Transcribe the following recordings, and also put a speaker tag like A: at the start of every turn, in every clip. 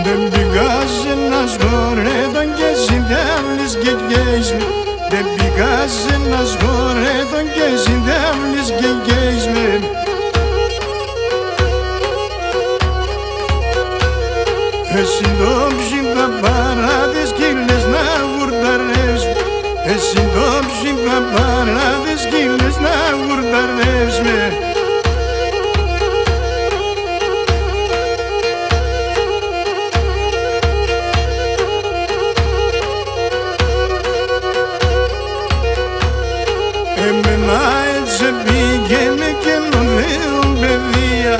A: Δεν πηγάζει ένας γορέτον και συνδέβλης και γέισμη. Δεν πηγάζει ένας γορέτον και συνδέβλης και γέισμη. Εσύ το ψήντα παράδες κύλες να γουρταρεύσμη. Εσύ το ψήντα παράδες κύλες να γουρταρεύσμη. Εμένα έτσι πήγαινε καινούδεον παιδεία.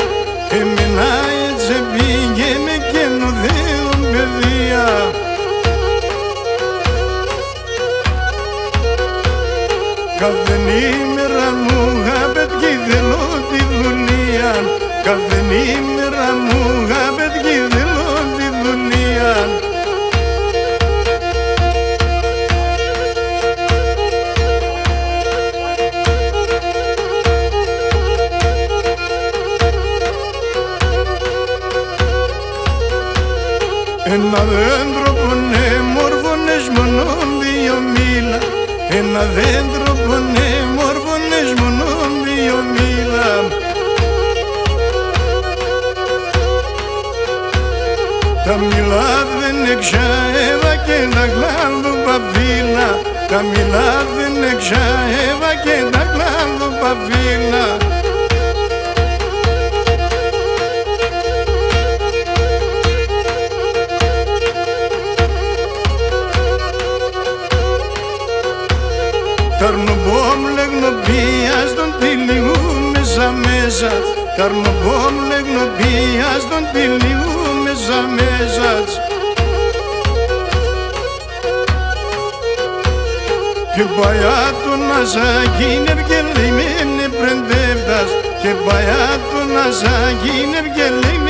A: Εμένα έτσι πήγαινε καινούδεον παιδεία. Κάθε ημέρα μου γαπετκή θέλω τη δουλεία. Κάθε ημέρα μου γαπετκή θέλω τη δουλεία. Ένα δέντρο πονέ μόρφωνες μονόν δύο μήλα. Ένα δέντρο πονέ μόρφωνες μονόν δύο μήλα. Τα μήλα δεν εξαέβα και τα κλάδω παφίλα. Τα μήλα δεν εξαέβα και τα κλάδω παφίλα. Καρνοπόμ λεγνοπίας τον τυλιού μέσα μέσα. Καρνοπόμ λεγνοπίας τον τυλιού μέσα μέσα. Και παλιά τον Αζάκη είναι ευγελεμένη πρεντεύτας. Και παλιά τον Αζάκη είναι ευγελεμένη